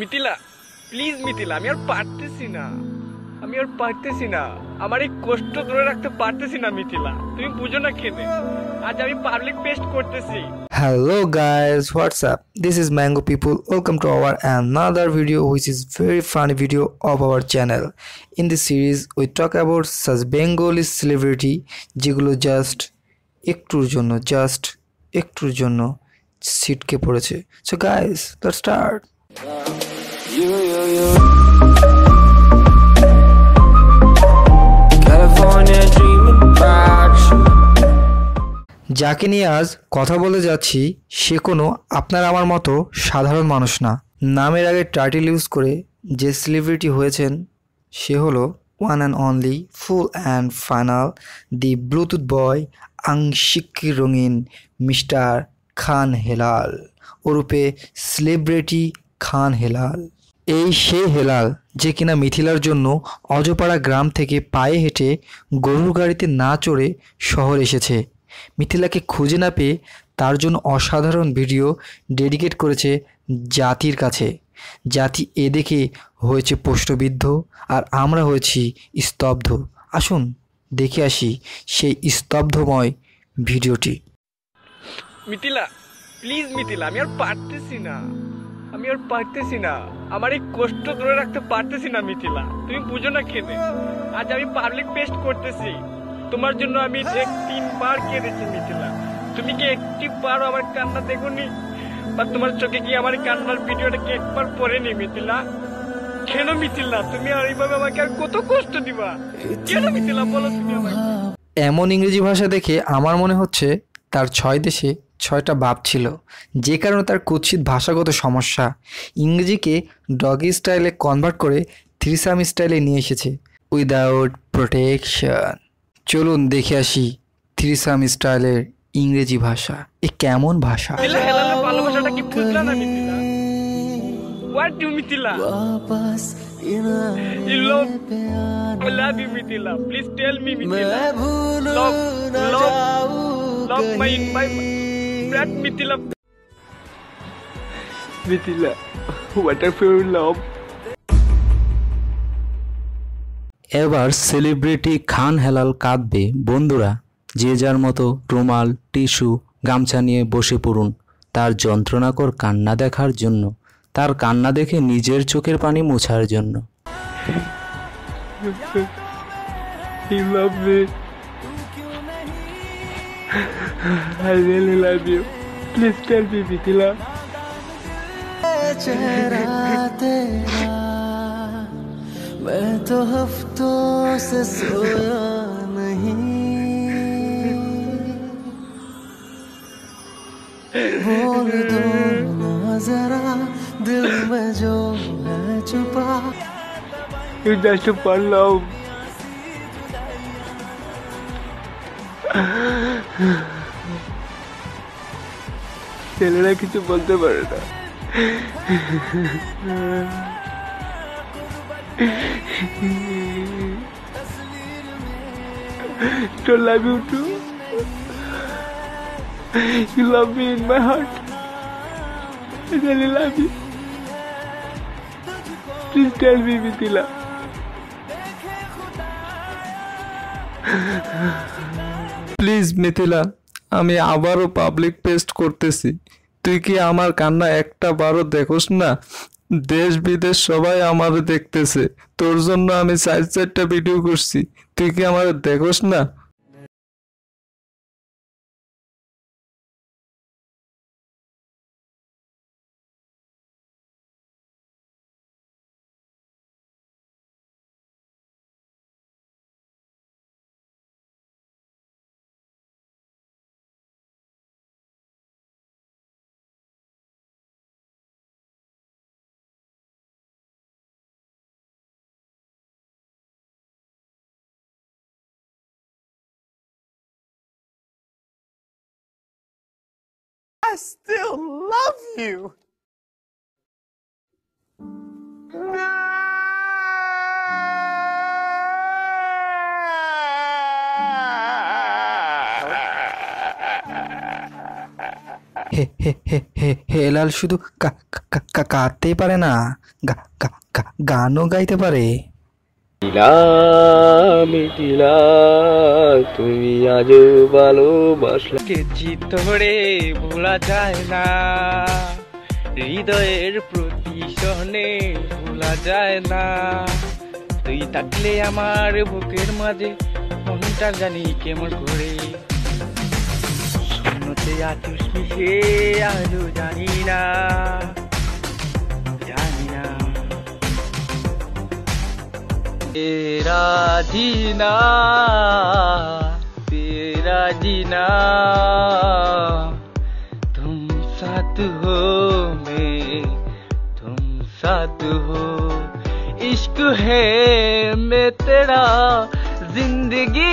Mithila, please Mithila, আমি আর পারতেছি না, আমার এই কষ্ট ধরে রাখতে পারতেছি না মিথিলা, তুমি বুঝো না কেনে? আজ আমি পাবলিক পেস্ট করতেছি। Hello guys, what's up? This is Mango People. Welcome to our another video, which is very funny video of our channel. In this series, we talk about such Bengali celebrity যেগুলো just একটুর জন্য ছিটকে পড়েছে. So guys, let's start. California dreaming about you. যাকে নিয়ে আজ কথা বলে যাচ্ছি সে কোনো আপনার আমার মতো সাধারণ মানুষ না। নামের আগে টাইটেল ইউজ করে যে সেলিব্রিটি হয়েছেন সে হলো one and only full and final the Bluetooth boy আংশিক রঙিন মিস্টার খান হেলাল ওরূপে সেলিব্রিটি খান হেলাল। এই সেই হেলাল যে কিনা মিথিলার জন্য অজপাড়া গ্রাম থেকে পায়ে হেঁটে গরুর গাড়িতে না চড়ে শহর এসেছে। মিথিলাকে খুঁজে না পেয়ে তার জন্য অসাধারণ ভিডিও ডেডিকেট করেছে জাতির কাছে। জাতি এ দেখে হয়েছে প্রশ্নবিদ্ধ আর আমরা হয়েছি স্তব্ধ। আসুন দেখে আসি সেই স্তব্ধময় ভিডিওটি। মিথিলা, প্লিজ মিথিলা, আমি আর পারতেছি না, আমার এই কষ্ট ধরে রাখতে পারতেছি না মিথিলা, তুমি বুঝো না কেনে? আজ আমি পাবলিক পেস্ট করতেছি। তোমার জন্য আমি 3বার কেঁদেছি মিথিলা, তুমি কি একটিবারও আমার কান্না দেখোনি? বা তোমার চোখে কি আমার কান্নার ভিডিওটা কি একবার পড়েনি মিথিলা? কেন মিথিলা তুমি আর এইভাবে আমাকে আর কত কষ্ট দিবা? কেন মিথিলা বলো তুমি আমাকে? এমন ইংরেজি ভাষা দেখে আমার মনে হচ্ছে তার 6 দেশে 6টা বাপ ছিল, যে কারণে তার কুৎসিত ভাষাগত সমস্যা। ইংরেজিকে ডগি স্টাইলে কনভার্ট করে থ্রিসাম স্টাইলে নিয়ে এসেছে উইদাউট প্রোটেকশন। চলুন দেখে আসি থ্রিসাম স্টাইলের ইংরেজি ভাষা। এ কেমন ভাষা? হেলালের ভালোবাসাটা কি বুঝলা না Mithila? What do Mithila? I love you Mithila, please tell me Mithila, love my friend Mithila, what if you love? এবার সেলিব্রিটি খান হেলাল কাঁদবে। বন্ধুরা, যে যার মতো রুমাল, টিস্যু, গামছা নিয়ে বসে পড়ুন তার যন্ত্রণাকর কান্না দেখার জন্য, তার কান্না দেখে নিজের চোখের পানি মোছার জন্য। You love me. I really love you. Please tell me Mithila. चेहरा तेरा मैं तो हफ्तों से सोया नहीं, बोल दो ना जरा दिल में जो है छुपा। You just fall love. ছেলেরা কিছু বলতে পারে না। To love you too. You love me in my heart. I really love you. Please tell me Mithila. Please Mithila, আমি আবারও পাবলিক পেস্ট করতেছি। তুই কি আমার কান্না একটা বারও দেখোস না? দেশ বিদেশ সবাই আমার দেখতেছে, তোর জন্য আমি 4টা ভিডিও করছি, তুই কি আমার দেখোস না? I still love you. Helal শুধু কাঁদতেই পারে না, গানও গাইতে পারে। মিথিলা তুমি আজও ভালোবাসলে কেজি ধরে ভোলা যায় না, হৃদয়ের প্রতি সহনে ভোলা যায় না। তুই থাকলে আমার বুকের মাঝে মনটা জানি কেমন করে, শূন্যতে আতুষ মিশে আজও জানি না, জানি না। तेरा जीना तुम साथ हो मैं तुम साथ हो, इश्क है मैं तेरा जिंदगी।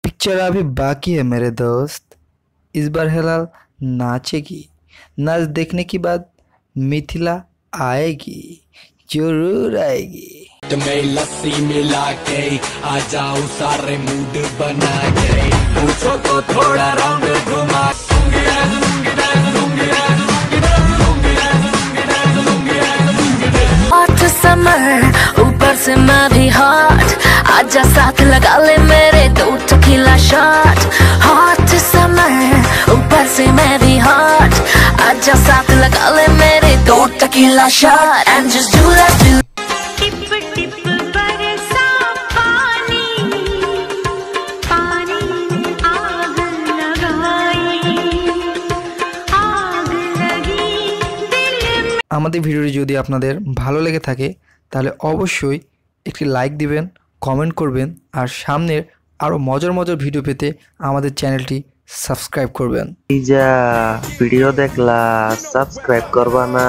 पिक्चर अभी बाकी है मेरे दोस्त। इस बार हेलाल नाचेगी, नाच देखने के बाद मिथिला आएगी, जरूर आएगी। में लस्सी मिला के आ जाओ सारे मूड बना के, पूछो तो थोड़ा राउंड घुमा। समर ऊपर से मैं भी हॉट, आजा साथ लगा ले मेरे 2 टकीला शॉट। हॉट समर ऊपर से मैं भी हॉट, आजा साथ लगा ले मेरे 2 tequila shot. And just do that do. Tip tip बरसा पानी, पानी आग लगाई, आग लगी दिल में। আমাদের ভিডিওটি যদি আপনাদের ভালো লেগে থাকে তাহলে অবশ্যই একটি লাইক দিবেন, কমেন্ট করবেন, আর সামনের আরও মজার মজার ভিডিও পেতে আমাদের চ্যানেলটি সাবস্ক্রাইব করবেন। ভিডিও দেখলা সাবস্ক্রাইব করবা না।